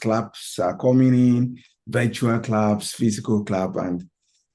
Clubs are coming in, virtual clubs, physical club,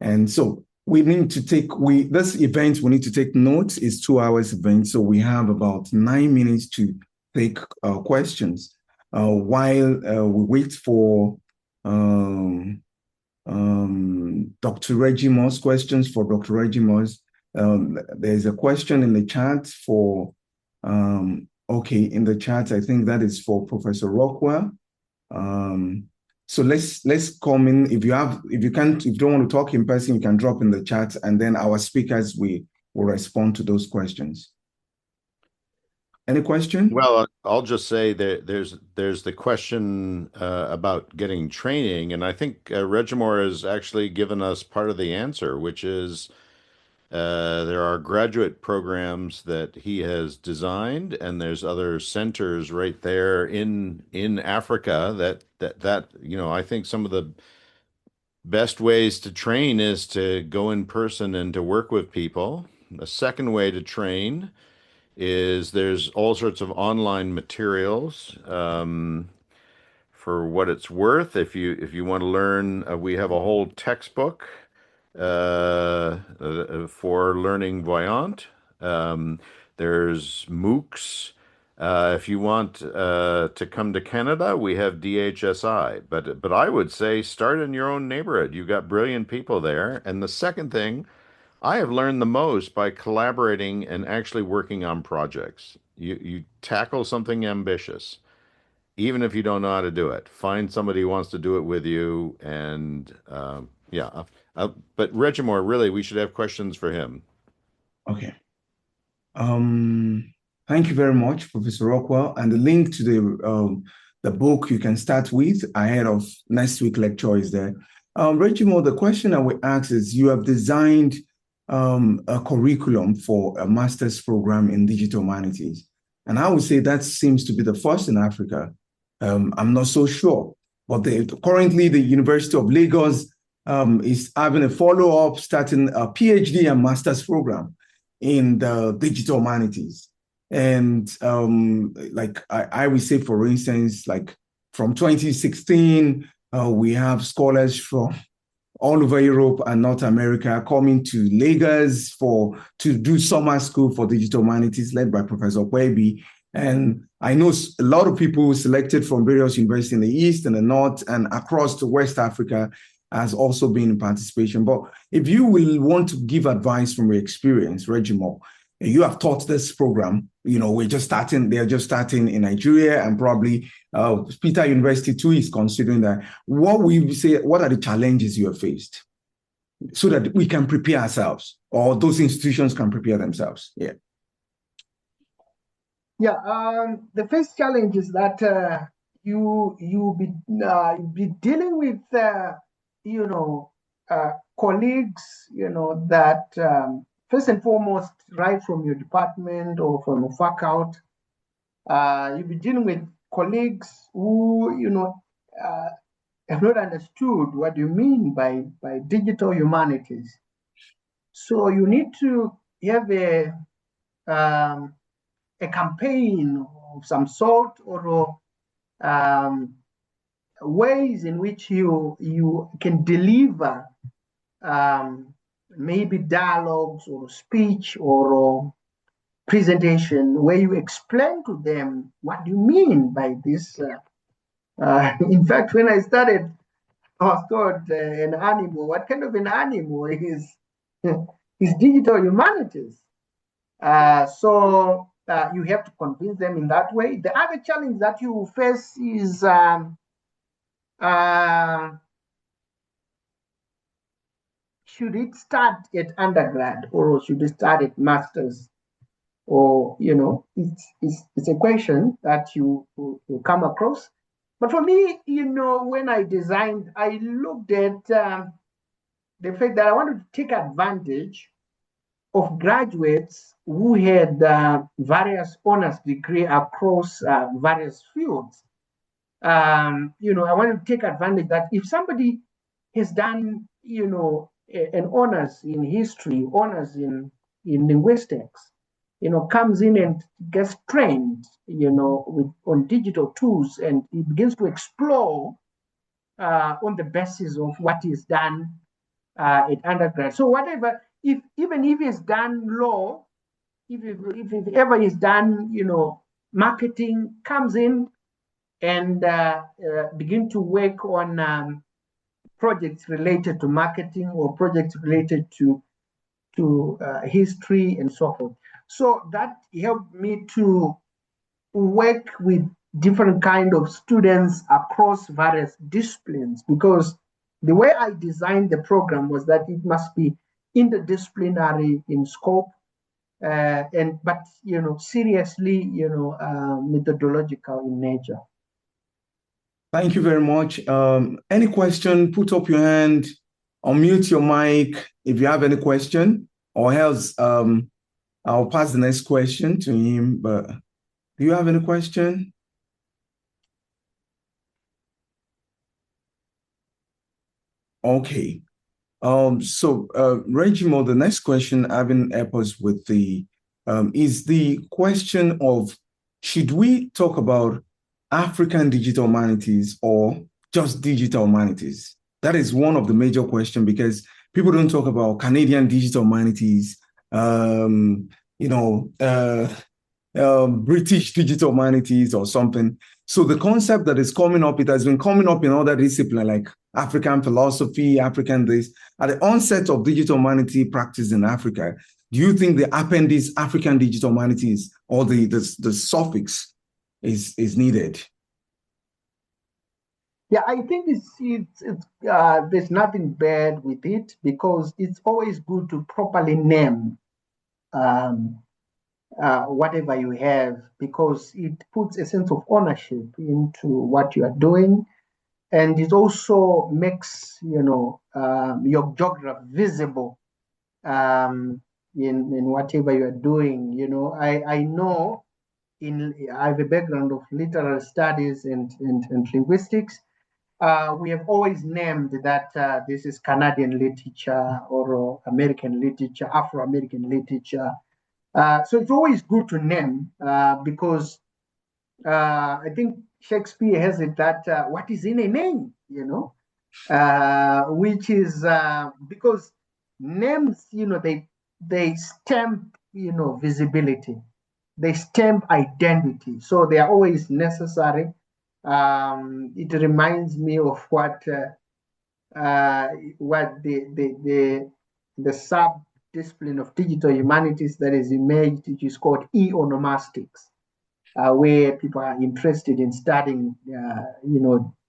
and so we need to take this event. We need to take notes. It's 2 hours event, so we have about 9 minutes to take questions while we wait for Dr. Reggie Moss. Questions for Dr. Reggie Moss. There's a question in the chat for okay, in the chat. I think that is for Professor Rockwell. So let's come in. If you don't want to talk in person, you can drop in the chat, and then our speakers will respond to those questions. Any question? Well, I'll just say that there's the question about getting training, and I think Regimore has actually given us part of the answer, which is there are graduate programs that he has designed, and there's other centers right there in Africa that I think some of the best ways to train is to go in person and to work with people. A second way to train is there's all sorts of online materials. For what it's worth, if you want to learn, we have a whole textbook for learning Voyant. There's MOOCs. If you want to come to Canada, we have DHSI. But I would say start in your own neighborhood. You've got brilliant people there. And the second thing, I have learned the most by collaborating and actually working on projects. You tackle something ambitious, even if you don't know how to do it. Find somebody who wants to do it with you, and yeah. But Regimore, really, we should have questions for him. Okay. Thank you very much, Professor Rockwell. And the link to the book you can start with ahead of next week's lecture is there. Regimore, the question I would ask is, you have designed a curriculum for a master's program in digital humanities. And I would say that seems to be the first in Africa. I'm not so sure, but currently the University of Lagos is having a follow-up, starting a PhD and master's program in the digital humanities. And like I would say, for instance, like from 2016, we have scholars from all over Europe and North America coming to Lagos to do summer school for digital humanities led by Professor Kwebi. And I know a lot of people selected from various universities in the East and the North and across to West Africa has also been in participation. But if you will want to give advice from your experience, Regimore, you have taught this program, they're just starting in Nigeria, and probably Peter University too is considering that. What we say, what are the challenges you have faced so that we can prepare ourselves, or those institutions can prepare themselves? Yeah. Yeah, the first challenge is that you be dealing with colleagues that first and foremost, right from your department or from a faculty, you'll be dealing with colleagues who have not understood what you mean by digital humanities. So you need to have a campaign of some sort, or ways in which you can deliver maybe dialogues or speech or presentation where you explain to them what you mean by this. In fact, when I started, I was told an animal. What kind of an animal is digital humanities? So you have to convince them in that way. The other challenge that you face is should it start at undergrad or should it start at master's? Or it's a question that you come across. But for me, when I designed, I looked at the fact that I wanted to take advantage of graduates who had various honors degree across various fields. I wanted to take advantage that if somebody has done, an honors in history, honors in linguistics, comes in and gets trained, on digital tools, and he begins to explore on the basis of what is done at undergrad. So whatever, even if it's done law, if it ever is done, marketing, comes in and begin to work on projects related to marketing or projects related to history and so forth. So that helped me to work with different kind of students across various disciplines, because the way I designed the program was that it must be interdisciplinary in scope, but seriously, methodological in nature. Thank you very much. Any question, put up your hand, unmute your mic if you have any question, or else I'll pass the next question to him. But do you have any question? Okay. Regimo, the next question having helped with is the question of, should we talk about African digital humanities or just digital humanities? That is one of the major questions, because people don't talk about Canadian digital humanities, British digital humanities or something. So the concept that is coming up, it has been coming up in other disciplines like African philosophy, African this. At the onset of digital humanity practice in Africa, do you think the appendix African digital humanities or the suffix is needed? Yeah, I think there's nothing bad with it, because it's always good to properly name whatever you have, because it puts a sense of ownership into what you are doing, and it also makes your geography visible in whatever you are doing. I know I have a background of literary studies and linguistics. We have always named that this is Canadian literature or American literature, Afro-American literature. So it's always good to name, because I think Shakespeare has it that what is in a name, which is because names, they stamp, visibility, they stamp identity, so they are always necessary. It reminds me of what the sub-discipline of digital humanities that is emerged, which is called e-onomastics, where people are interested in studying,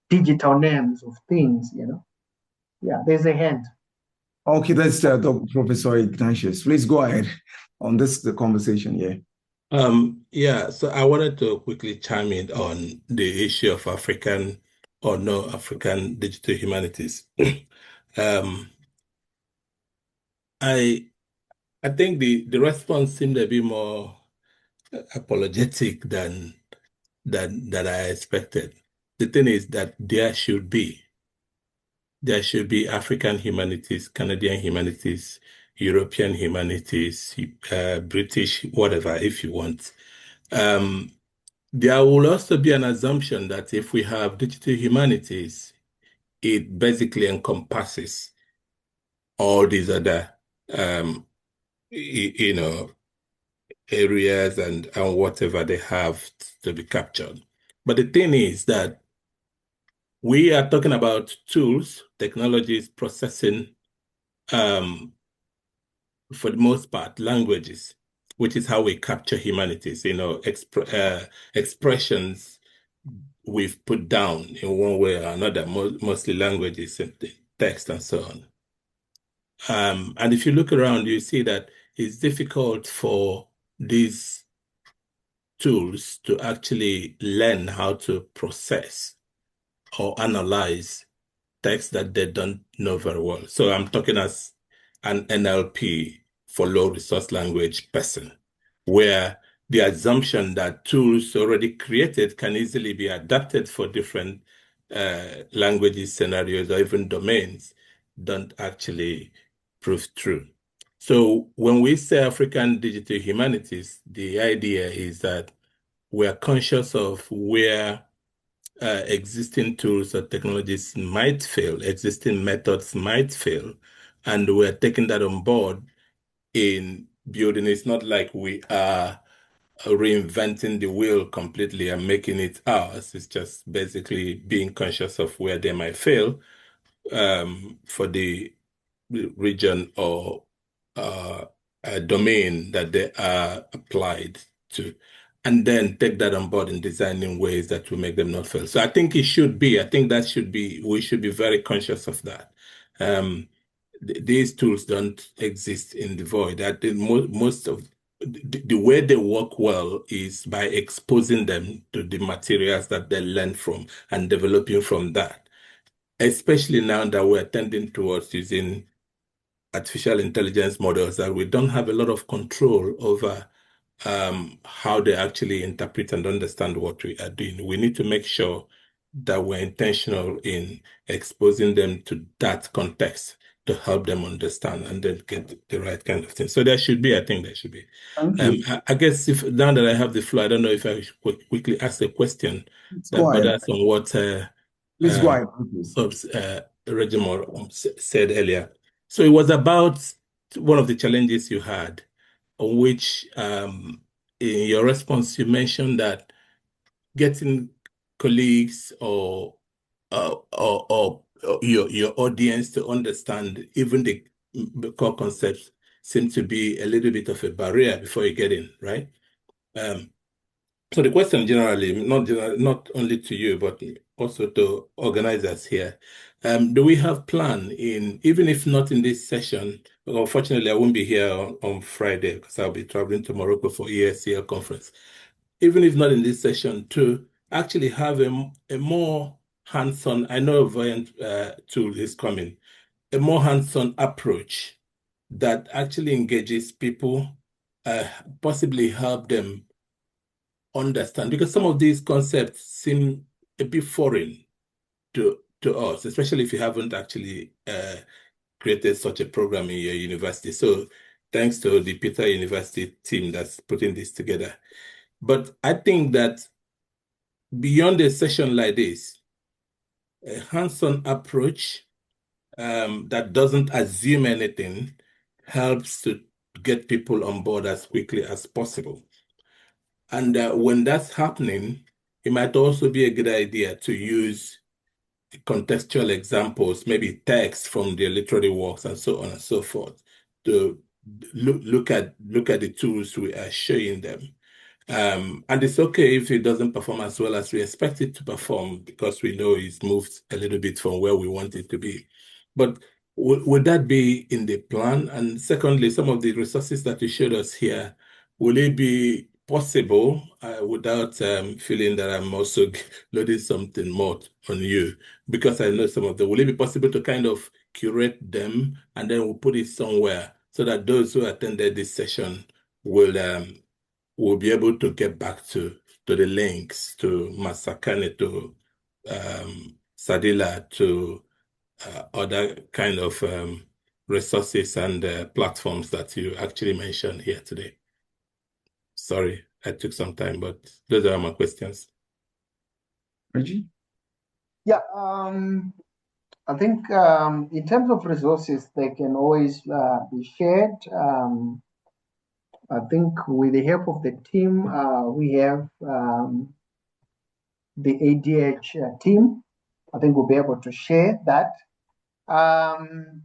digital names of things. Yeah, there's a hand. Okay, that's Dr. Professor Ignatius. Please go ahead on the conversation. Yeah, so I wanted to quickly chime in on the issue of African or no African digital humanities. I think the response seemed a bit more apologetic than I expected. The thing is that there should be African humanities, Canadian humanities, European humanities, British, whatever, if you want. There will also be an assumption that if we have digital humanities, it basically encompasses all these other, areas and whatever they have to be captured. But the thing is that we are talking about tools, technologies, processing, for the most part, languages, which is how we capture humanities, expressions we've put down in one way or another, mostly languages and text and so on. And if you look around, you see that it's difficult for these tools to actually learn how to process or analyze text that they don't know very well. So I'm talking as an NLP for low resource language person, where the assumption that tools already created can easily be adapted for different languages, scenarios, or even domains don't actually prove true. So when we say African digital humanities, the idea is that we are conscious of where existing tools or technologies might fail, existing methods might fail, and we're taking that on board in building. It's not like we are reinventing the wheel completely and making it ours. It's just basically being conscious of where they might fail for the region or a domain that they are applied to, and then take that on board and design in ways that will make them not fail. So I think we should be very conscious of that. These tools don't exist in the void. That most of the way they work well is by exposing them to the materials that they learn from and developing from that, especially now that we're tending towards using artificial intelligence models that we don't have a lot of control over how they actually interpret and understand what we are doing. We need to make sure that we're intentional in exposing them to that context to help them understand and then get the right kind of thing. So I think there should be. I guess if now that I have the floor, I don't know if I should quickly ask a question that butters on what Please go ahead, please. Regiment said earlier. So it was about one of the challenges you had, on which in your response you mentioned that getting colleagues or your audience to understand even the core concepts seem to be a little bit of a barrier before you get in, right? So the question generally, not only to you, but also to organizers here, do we have plan in, even if not in this session, unfortunately I won't be here on Friday because I'll be traveling to Morocco for ESCL conference, even if not in this session, to actually have a more hands-on, I know a variant tool is coming, a more hands-on approach that actually engages people, possibly help them understand, because some of these concepts seem a bit foreign to us, especially if you haven't actually created such a program in your university. So thanks to the Peter University team that's putting this together. But I think that beyond a session like this, a hands-on approach that doesn't assume anything helps to get people on board as quickly as possible. And when that's happening, it might also be a good idea to use contextual examples, maybe text from their literary works and so on and so forth, to look at the tools we are showing them. And it's okay if it doesn't perform as well as we expect it to perform, because we know it's moved a little bit from where we want it to be. But would that be in the plan? And secondly, some of the resources that you showed us here, will it be possible without feeling that I'm also loading something more on you? Because I know some of them, will it be possible to kind of curate them and then we'll put it somewhere so that those who attended this session will be able to get back to the links, to Masakane, to Sadila, to other kind of resources and platforms that you actually mentioned here today? Sorry, I took some time, but those are my questions. Reggie? Yeah, I think in terms of resources, they can always be shared. I think with the help of the team, we have the ADH team. I think we'll be able to share that.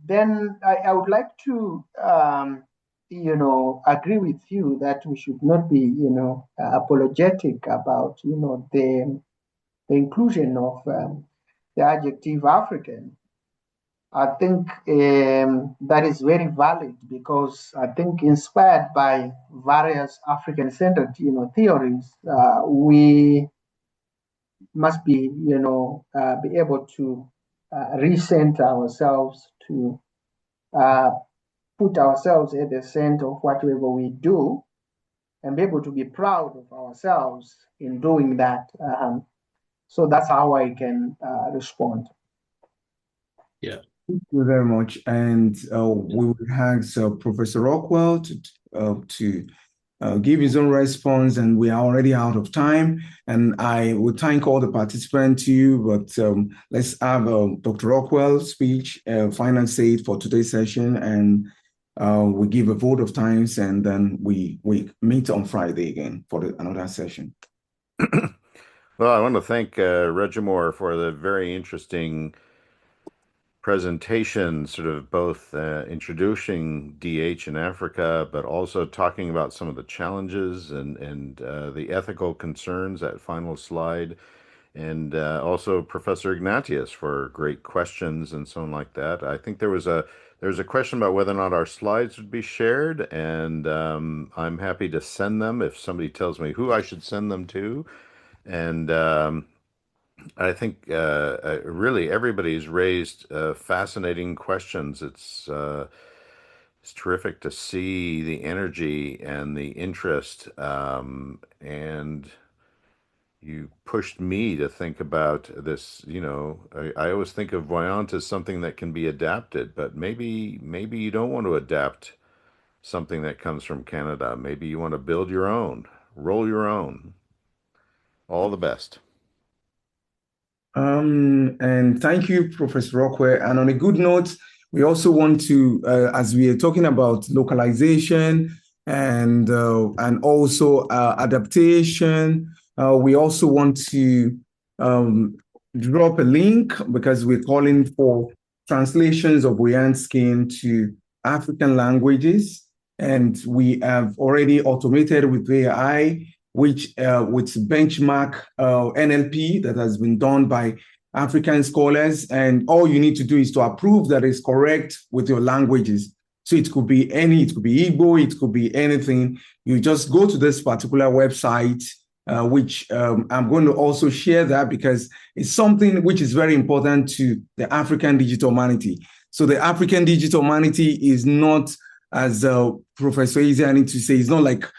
Then I would like to, agree with you that we should not be, apologetic about, the inclusion of the adjective African. I think that is very valid, because I think inspired by various African-centered, theories, we must be, be able to recenter ourselves, to put ourselves at the center of whatever we do, and be able to be proud of ourselves in doing that. So that's how I can respond. Yeah, Thank you very much. And we will ask Professor Rockwell to give his own response, and we are already out of time. And I would thank all the participants too, but let's have Dr. Rockwell's speech, final say for today's session, and we give a vote of thanks, and then we meet on Friday again for another session. Well, I want to thank Regimore for the very interesting presentation, sort of both introducing DH in Africa, but also talking about some of the challenges and the ethical concerns, that final slide, and also Professor Ignatius for great questions and so on like that. I think there was a question about whether or not our slides would be shared, and I'm happy to send them if somebody tells me who I should send them to. And I think really everybody's raised fascinating questions. It's terrific to see the energy and the interest, and you pushed me to think about this. You know, I always think of Voyant as something that can be adapted, but maybe you don't want to adapt something that comes from Canada. Maybe you want to build your own, roll your own. All the best. And thank you, Professor Rockwell. And on a good note, we also want to, as we are talking about localization and also adaptation, we also want to drop a link, because we're calling for translations of Voyant skin to African languages. And we have already automated with AI, which with benchmark NLP that has been done by African scholars. And all you need to do is to approve that it's correct with your languages. So it could be it could be Igbo, it could be anything. You just go to this particular website, which I'm going to also share that, because it's something which is very important to the African Digital-Humanity. So the African Digital-Humanity is not, as Professor Eze need to say, it's not like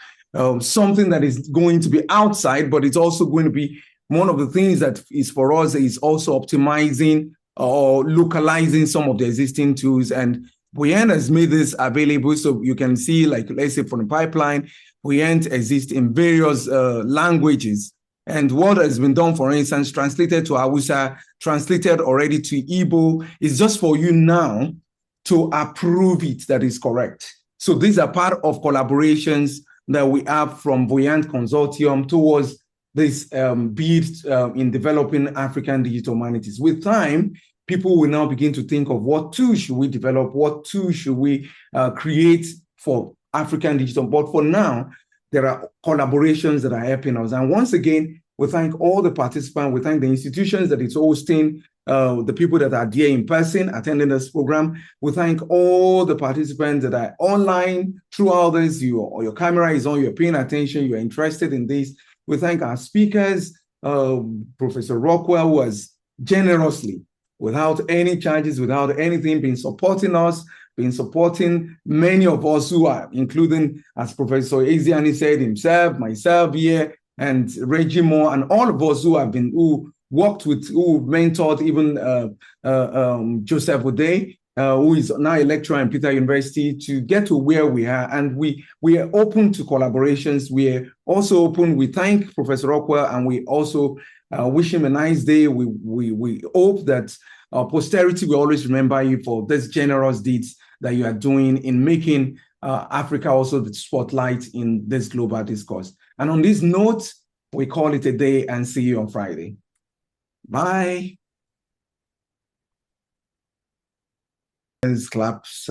something that is going to be outside, but it's also going to be one of the things that is for us is also optimizing or localizing some of the existing tools. And Voyant has made this available, so you can see, like, let's say from the pipeline, Voyant exists in various languages. And what has been done, for instance, translated to Hausa, translated already to Igbo, is just for you now to approve it that is correct. So these are part of collaborations that we have from Voyant Consortium towards this bid in developing African Digital-Humanities. With time, people will now begin to think of what tools should we develop, what tools should we create for African digital. But for now, there are collaborations that are helping us. And once again, we thank all the participants. We thank the institutions that it's hosting, the people that are there in person attending this program. We thank all the participants that are online throughout this. Your camera is on, you're paying attention, you're interested in this. We thank our speakers, Professor Rockwell, who has generously, without any charges, without anything, been supporting us, been supporting many of us who are, including, as Professor Ezeani said himself, myself here, and Reggie Moore, and all of us who worked with, who mentored even Joseph O'Day, who is now a lecturer in Peter University, to get to where we are. And we are open to collaborations. We are also open. We thank Professor Rockwell, and we also wish him a nice day. We hope that posterity will always remember you for this generous deeds that you are doing in making Africa also the spotlight in this global discourse. And on this note, we call it a day and see you on Friday. Bye. Claps.